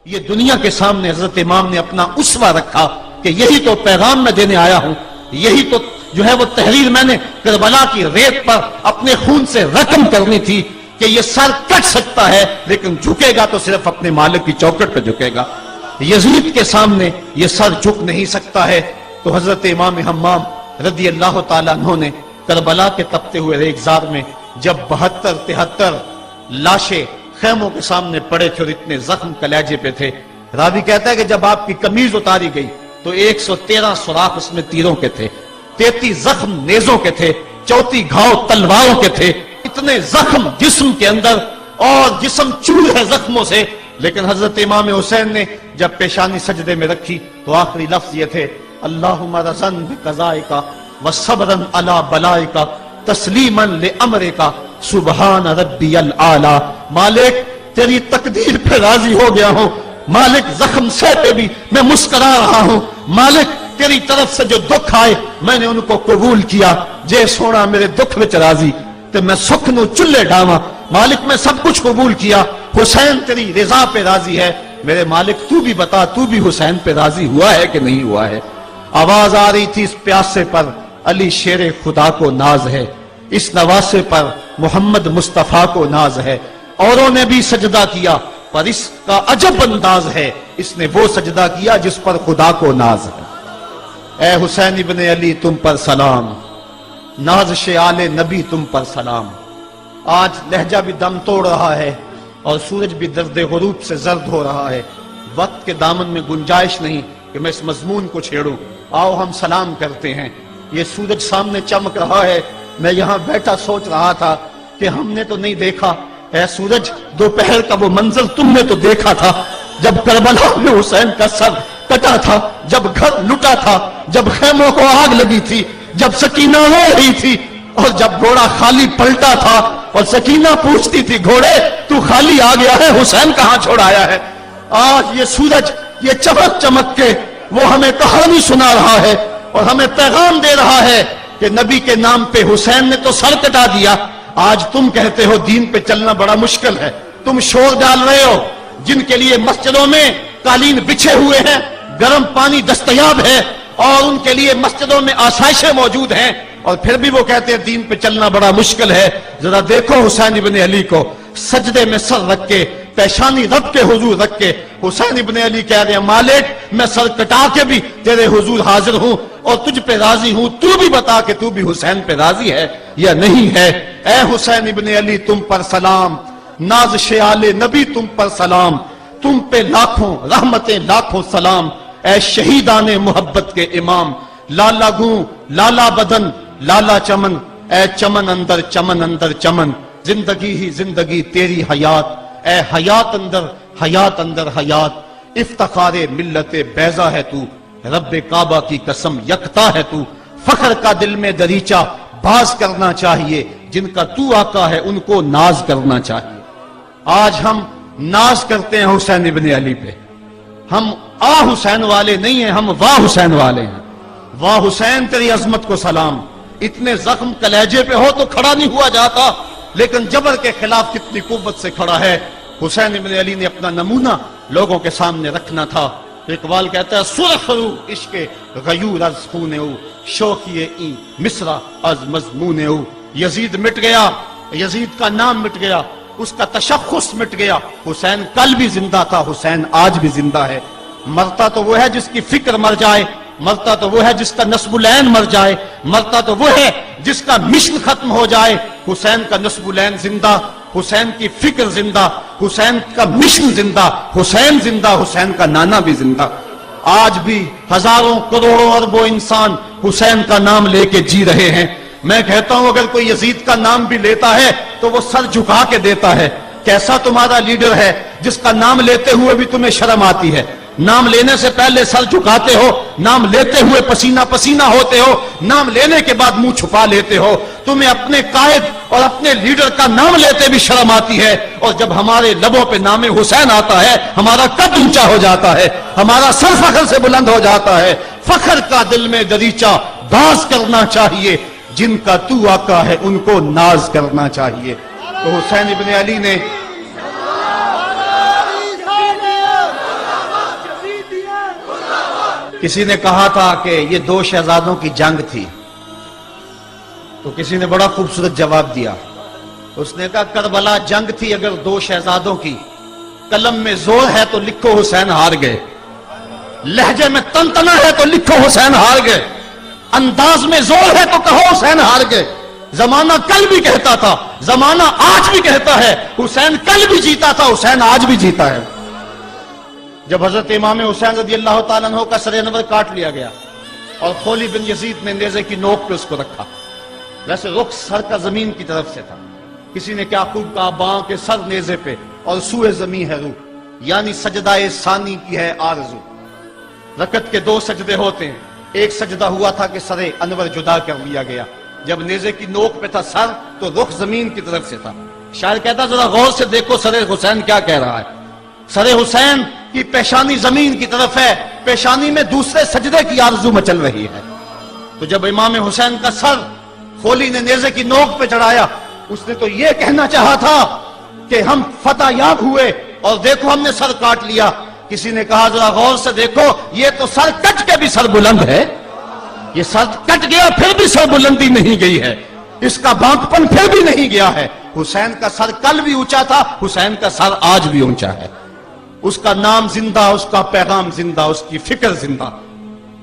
یہ دنیا کے سامنے حضرت امام نے اپنا اسوہ رکھا کہ یہی تو پیغام میں دینے آیا ہوں، یہی تو جو ہے وہ تحریر میں نے کربلا کی ریت پر اپنے خون سے رقم کرنی تھی کہ یہ سر کٹ سکتا ہے لیکن جھکے گا تو صرف اپنے مالک کی چوکٹ پہ جھکے گا، یزید کے سامنے یہ سر جھک نہیں سکتا ہے۔ تو حضرت امام حمام رضی اللہ تعالیٰ عنہ نے کربلا کے تپتے ہوئے ریگزار میں جب 72-73 لاشیں خیموں کے سامنے پڑے تھے اور اتنے زخم کلیجے پہ تھے، راوی کہتا ہے کہ جب آپ کی قمیض اتاری گئی تو 113 سوراخ اس میں تیروں کے تھے، 33 زخم نیزوں کے تھے، 34 گھاؤ تلواروں کے تھے، اتنے زخم جسم کے اندر اور جسم چور ہے زخموں سے۔ لیکن حضرت امام حسین نے جب پیشانی سجدے میں رکھی تو آخری لفظ یہ تھے، اللہم رضن بقضائک وصبرن علی بلائک تسلیما لامرک سبحان ربی الاعلی۔ مالک تیری تقدیر پہ راضی ہو گیا ہوں، مالک زخم سے پہ بھی میں مسکرا رہا ہوں، مالک تیری طرف سے جو دکھ آئے میں نے ان کو قبول کیا، جے سونا میرے دکھ وچ راضی تے میں سکھ نو چلے ڈاواں، مالک میں سب کچھ قبول کیا، حسین تیری رضا پہ راضی ہے، میرے مالک تو بھی بتا تو بھی حسین پہ راضی ہوا ہے کہ نہیں ہوا ہے۔ آواز آ رہی تھی اس پیاسے پر علی شیر خدا کو ناز ہے، اس نواسے پر محمد مصطفیٰ کو ناز ہے، اوروں نے بھی سجدہ کیا پر اس کا عجب انداز ہے، اس نے وہ سجدہ کیا جس پر خدا کو ناز ہے۔ اے حسین ابن علی تم پر سلام، نازش آل نبی تم پر سلام۔ آج لہجہ بھی دم توڑ رہا ہے اور سورج بھی درد غروب سے زرد ہو رہا ہے، وقت کے دامن میں گنجائش نہیں کہ میں اس مضمون کو چھیڑوں، آؤ ہم سلام کرتے ہیں۔ یہ سورج سامنے چمک رہا ہے، میں یہاں بیٹھا سوچ رہا تھا کہ ہم نے تو نہیں دیکھا، اے سورج دوپہر کا وہ منظر تم نے تو دیکھا تھا جب کربلا میں حسین کا سر کٹا تھا، جب گھر لٹا تھا، جب خیموں کو آگ لگی تھی، جب سکینہ رو رہی تھی اور جب گھوڑا خالی پلٹا تھا اور سکینہ پوچھتی تھی گھوڑے تو خالی آ گیا ہے، حسین کہاں چھوڑ آیا ہے۔ آج یہ سورج یہ چمک چمک کے وہ ہمیں کہانی سنا رہا ہے اور ہمیں پیغام دے رہا ہے کہ نبی کے نام پہ حسین نے تو سر کٹا دیا، آج تم کہتے ہو دین پہ چلنا بڑا مشکل ہے، تم شور ڈال رہے ہو، جن کے لیے مسجدوں میں قالین بچھے ہوئے ہیں، گرم پانی دستیاب ہے اور ان کے لیے مسجدوں میں آسائشیں موجود ہیں، اور پھر بھی وہ کہتے ہیں دین پہ چلنا بڑا مشکل ہے۔ ذرا دیکھو حسین ابن علی کو سجدے میں سر رکھ کے، پیشانی رب کے حضور رکھ کے حسین ابن علی کہہ رہے ہیں مالک میں سر کٹا کے بھی تیرے حضور حاضر ہوں اور تجھ پہ راضی ہوں، تو بھی بتا کہ تو بھی حسین پہ راضی ہے یا نہیں ہے۔ اے حسین ابن علی تم پر سلام، نازش آل نبی تم پر سلام، تم پہ لاکھوں رحمتیں لاکھوں سلام، اے شہیدان محبت کے امام، لالا گوں لالا بدن لالا چمن، اے چمن اندر چمن اندر چمن، زندگی ہی زندگی تیری حیات، اے حیات اندر حیات، افتخار ملت بیضا ہے تو، رب کعبہ کی قسم یکتا ہے تو، فخر کا دل میں دریچہ باز کرنا چاہیے، جن کا تو آقا ہے ان کو ناز کرنا چاہیے۔ آج ہم ناز کرتے ہیں حسین ابن علی پہ، ہم حسین والے نہیں ہیں، ہم واہ حسین والے ہیں۔ واہ حسین تیری عظمت کو سلام، اتنے زخم کلیجے پہ ہو تو کھڑا نہیں ہوا جاتا، لیکن جبر کے خلاف کتنی قوت سے کھڑا ہے۔ حسین ابن علی نے اپنا نمونہ لوگوں کے سامنے رکھنا تھا۔ اقبال کہتا ہے سرخ رو عشق غیور از خون او، شوقی این مصرع از مضمون او۔ یزید مٹ گیا، یزید کا نام مٹ گیا، اس کا تشخص مٹ گیا، حسین کل بھی زندہ تھا، حسین آج بھی زندہ ہے۔ مرتا تو وہ ہے جس کی فکر مر جائے، مرتا تو وہ ہے جس کا نصب العین مر جائے، مرتا تو وہ ہے جس کا مشن ختم ہو جائے۔ حسین کا نصب العین زندہ، حسین کی فکر زندہ، حسین کا مشن زندہ، حسین زندہ، حسین کا نانا بھی زندہ۔ آج بھی ہزاروں کروڑوں اربوں انسان حسین کا نام لے کے جی رہے ہیں۔ میں کہتا ہوں اگر کوئی یزید کا نام بھی لیتا ہے تو وہ سر جھکا کے دیتا ہے۔ کیسا تمہارا لیڈر ہے جس کا نام لیتے ہوئے بھی تمہیں شرم آتی ہے؟ نام لینے سے پہلے سر جھکاتے ہو، نام لیتے ہوئے پسینہ پسینہ ہوتے ہو، نام لینے کے بعد منہ چھپا لیتے ہو۔ تمہیں اپنے قائد اور اپنے لیڈر کا نام لیتے بھی شرم آتی ہے، اور جب ہمارے لبوں پہ نام حسین آتا ہے ہمارا قد اونچا ہو جاتا ہے، ہمارا سر فخر سے بلند ہو جاتا ہے۔ فخر کا دل میں دریچہ باز کرنا چاہیے، جن کا تو آقا ہے ان کو ناز کرنا چاہیے۔ تو حسین ابن علی نے کسی نے کہا تھا کہ یہ دو شہزادوں کی جنگ تھی، تو کسی نے بڑا خوبصورت جواب دیا. اس نے کہا کربلا جنگ تھی اگر دو شہزادوں کی، قلم میں زور ہے تو لکھو حسین ہار گئے، لہجے میں تنتنا ہے تو لکھو حسین ہار گئے، انداز میں زور ہے تو کہو حسین ہار گئے. زمانہ کل بھی کہتا تھا، زمانہ آج بھی کہتا ہے، حسین کل بھی جیتا تھا، حسین آج بھی جیتا ہے. جب حضرت امام حسین رضی اللہ تعالیٰ عنہ کا سر انور کاٹ لیا گیا اور خولی بن یزید نے نیزے کی نوک پہ اس کو رکھا، ویسے رخ سر کا زمین کی طرف سے تھا، کسی نے کیا خوب کہا باں کے سر نیزے پہ اور سوئے زمین ہے روح، یعنی سجدہ ثانی کی ہے آرزو. رکعت کے دو سجدے ہوتے ہیں، ایک سجدہ ہوا تھا کہ سر انور جدا کر لیا گیا، جب نیزے کی نوک پہ تھا سر تو رخ زمین کی طرف سے تھا. شاعر کہتا ذرا غور سے دیکھو سر حسین کیا کہہ رہا ہے. سر حسین کی پیشانی زمین کی طرف ہے، پیشانی میں دوسرے سجدے کی آرزو مچل رہی ہے. تو جب امام حسین کا سر خولی نے نیزے کی نوک پہ چڑھایا، اس نے تو یہ کہنا چاہا تھا کہ ہم فتح یاب ہوئے اور دیکھو ہم نے سر کاٹ لیا. کسی نے کہا ذرا غور سے دیکھو یہ تو سر کٹ کے بھی سر بلند ہے، یہ سر کٹ گیا پھر بھی سر بلندی نہیں گئی ہے، اس کا بانکپن پھر بھی نہیں گیا ہے. حسین کا سر کل بھی اونچا تھا، حسین کا سر آج بھی اونچا ہے. اس کا نام زندہ، اس کا پیغام زندہ، اس کی فکر زندہ.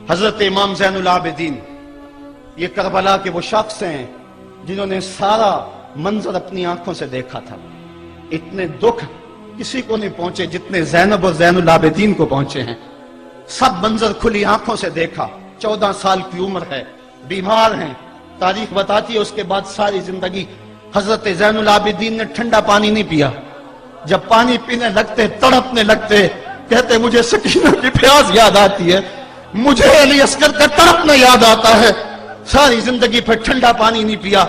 حضرت امام زین العابدین یہ کربلا کے وہ شخص ہیں جنہوں نے سارا منظر اپنی آنکھوں سے دیکھا تھا. اتنے دکھ کسی کو نہیں پہنچے جتنے زینب اور زین العابدین کو پہنچے ہیں. سب منظر کھلی آنکھوں سے دیکھا. 14 سال کی عمر ہے، بیمار ہیں، تاریخ بتاتی ہے اس کے بعد ساری زندگی حضرت زین العابدین نے ٹھنڈا پانی نہیں پیا. جب پانی پینے لگتے تڑپنے لگتے، کہتے مجھے سکینہ کی پیاس یاد آتی ہے، مجھے علی اصغر کا تڑپنا یاد آتا ہے. ساری زندگی پھر ٹھنڈا پانی نہیں پیا.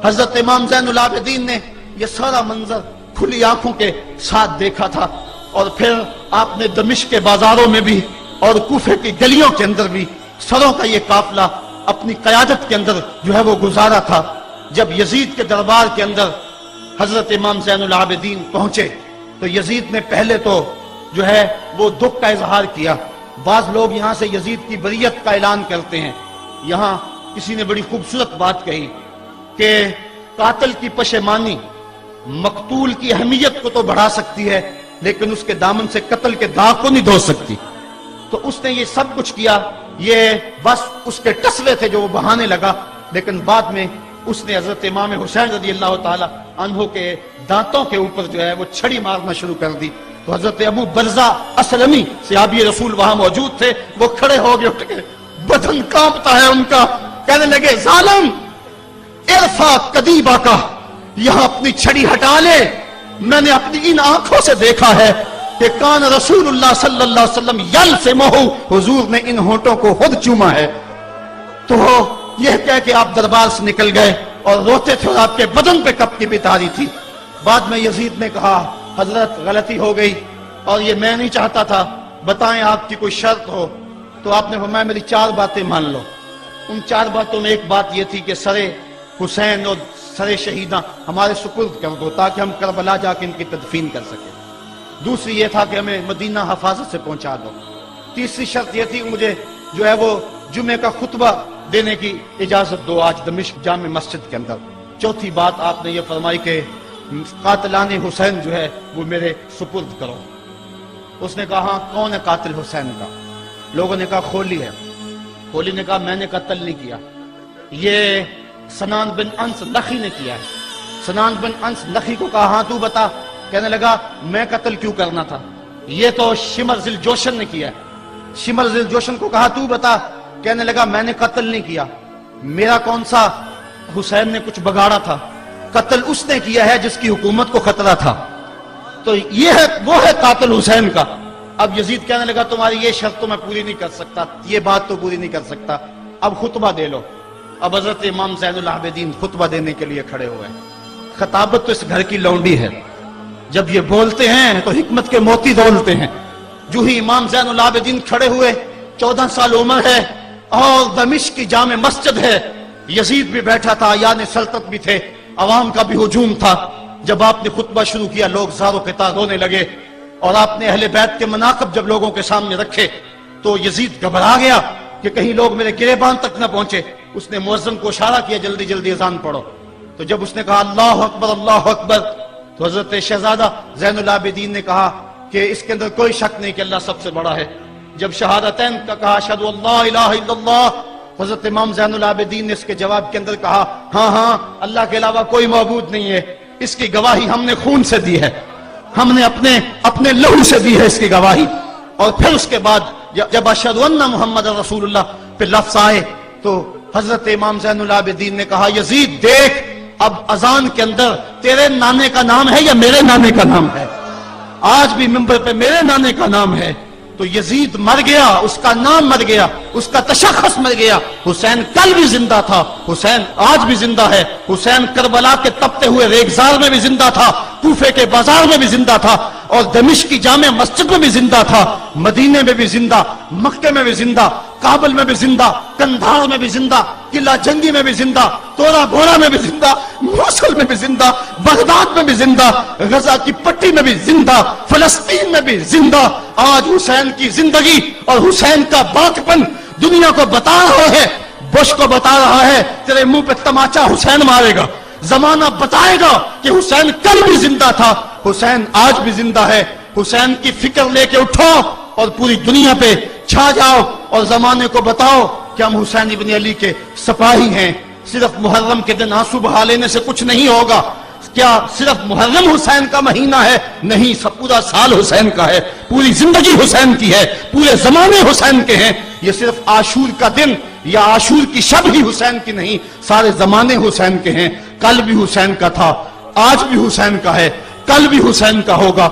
حضرت امام زین العابدین نے یہ سارا منظر کھلی آنکھوں کے ساتھ دیکھا تھا. اور پھر آپ نے دمشق کے بازاروں میں بھی اور کوفے کی گلیوں کے اندر بھی سروں کا یہ قافلہ اپنی قیادت کے اندر جو ہے وہ گزارا تھا. جب یزید کے دربار کے اندر حضرت امام زین العابدین پہنچے تو یزید نے پہلے تو جو ہے وہ دکھ کا اظہار کیا. بعض لوگ یہاں سے یزید کی بریت کا اعلان کرتے ہیں. یہاں کسی نے بڑی خوبصورت بات کہی کہ قاتل کی پشیمانی مقتول کی اہمیت کو تو بڑھا سکتی ہے لیکن اس کے دامن سے قتل کے داغ کو نہیں دھو سکتی. تو اس نے یہ سب کچھ کیا، یہ بس اس کے ٹسوے تھے جو وہ بہانے لگا. لیکن بعد میں اس نے حضرت امام حسین رضی اللہ تعالی عنہ کے دانتوں کے اوپر جو ہے وہ چھڑی مارنا شروع کر دی. تو حضرت ابو برزہ اسلمی صحابی رسول وہاں موجود تھے، وہ کھڑے ہو گئے، اٹھ کے بدن کانپتا ہے ان کا، کہنے لگے ظالم ارفع قدیبہ کا، یہاں اپنی چھڑی ہٹا لے. میں نے اپنی ان آنکھوں سے دیکھا ہے کہ کان رسول اللہ صلی اللہ علیہ وسلم یلفمہ، حضور نے ان ہونٹوں کو خود چوما ہے. تو یہ کہہ کہ آپ دربار سے نکل گئے اور روتے تھے اور آپ کے بدن پہ کپڑی بھی تاری تھی. بعد میں یزید نے کہا حضرت غلطی ہو گئی اور یہ میں نہیں چاہتا تھا، بتائیں آپ کی کوئی شرط ہو. تو آپ نے فرمایا میری 4 باتیں مان لو. ان 4 باتوں میں ایک بات یہ تھی کہ سر حسین اور سر شہیداں ہمارے سپرد کر دو تاکہ ہم کربلا جا کے ان کی تدفین کر سکیں. دوسری یہ تھا کہ ہمیں مدینہ حفاظت سے پہنچا دو. تیسری شرط یہ تھی کہ مجھے جو ہے وہ جمعے کا خطبہ دینے کی اجازت دو آج دمشق جامع مسجد کے اندر. چوتھی بات آپ نے یہ فرمائی کہ قاتلان حسین جو ہے وہ میرے سپرد کرو. اس نے کہا ہاں کون ہے قاتل حسین کا؟ لوگوں نے کہا خولی ہے. خولی نے کہا میں نے قتل نہیں کیا، یہ سنان بن انس نخی نے کیا ہے. سنان بن انس نخی کو کہا ہاں تو بتا. کہنے لگا میں قتل کیوں کرنا تھا، یہ تو شمر ذل جوشن نے کیا ہے. شمر ذل جوشن کو کہا تو بتا. کہنے لگا میں نے قتل نہیں کیا، میرا کون سا حسین نے کچھ بگاڑا تھا، قتل اس نے کیا ہے جس کی حکومت کو خطرہ تھا. تو یہ ہے وہ ہے قاتل حسین کا. اب یزید کہنے لگا تمہاری یہ شرط تو میں پوری نہیں کر سکتا، یہ بات تو پوری نہیں کر سکتا، اب خطبہ دے لو. اب حضرت امام زین العابدین خطبہ دینے کے لیے کھڑے ہوئے. خطابت تو اس گھر کی لونڈی ہے، جب یہ بولتے ہیں تو حکمت کے موتی دولتے ہیں. جو ہی امام زین العابدین کھڑے ہوئے، 14 سال عمر ہے اور دمشق کی جامع مسجد ہے، یزید بھی بیٹھا تھا، یعنی سلطنت بھی تھے، عوام کا بھی ہجوم تھا. جب آپ نے خطبہ شروع کیا لوگ زار و قطار رونے لگے اور آپ نے اہل بیت کے مناقب جب لوگوں کے سامنے رکھے تو یزید گھبرا گیا کہ کہیں لوگ میرے گریبان تک نہ پہنچے. اس نے مؤذن کو اشارہ کیا جلدی جلدی اذان پڑھو. تو جب اس نے کہا اللہ اکبر اللہ اکبر تو حضرت شہزادہ زین العابدین نے کہا کہ اس کے اندر کوئی شک نہیں کہ اللہ سب سے بڑا ہے. جب شہادتین کا کہا اشہد ان لا الہ الا اللہ، حضرت امام زین العابدین نے اس کے جواب کے اندر کہا ہاں ہاں اللہ کے علاوہ کوئی معبود نہیں ہے، اس کی گواہی ہم نے خون سے دی ہے، ہم نے اپنے لہو سے دی ہے اس کی گواہی. اور پھر اس کے بعد جب اشہد ان محمد رسول اللہ پہ لفظ آئے تو حضرت امام زین العابدین نے کہا یزید دیکھ اب اذان کے اندر تیرے نانے کا نام ہے یا میرے نانے کا نام ہے؟ آج بھی منبر پہ میرے نانے کا نام ہے. تو یزید مر گیا، اس کا نام مر گیا، اس کا تشخص مر گیا. حسین کل بھی زندہ تھا، حسین آج بھی زندہ ہے. حسین کربلا کے تپتے ہوئے ریگزار میں بھی زندہ تھا، کوفے کے بازار میں بھی زندہ تھا، اور دمشق کی جامع مسجد میں بھی زندہ تھا، مدینے میں بھی زندہ، مکے میں بھی زندہ، کابل میں بھی زندہ، کندھار میں بھی زندہ، قلعہ جنگی میں بھی زندہ، تورا بورا میں بھی زندہ، موصل میں بھی زندہ، بغداد میں بھی زندہ، غزہ کی پٹی میں بھی زندہ، فلسطین میں بھی زندہ. آج حسین کی زندگی اور حسین کا باقپن دنیا کو بتا رہا ہے، بش کو بتا رہا ہے تیرے منہ پہ تماچا حسین مارے گا. زمانہ بتائے گا کہ حسین کل بھی زندہ تھا، حسین آج بھی زندہ ہے. حسین کی فکر لے کے اٹھو اور پوری دنیا پہ چھا جاؤ اور زمانے کو بتاؤ کہ ہم حسین ابن علی کے سپاہی ہیں. صرف محرم کے دن آنسو بہا لینے سے کچھ نہیں ہوگا. کیا صرف محرم حسین کا مہینہ ہے؟ نہیں، سب پورا سال حسین کا ہے، پوری زندگی حسین کی ہے، پورے زمانے حسین کے ہیں. یہ صرف عاشور کا دن یا عاشور کی شب ہی حسین کی نہیں، سارے زمانے حسین کے ہیں. کل بھی حسین کا تھا، آج بھی حسین کا ہے، کل بھی حسین کا ہوگا.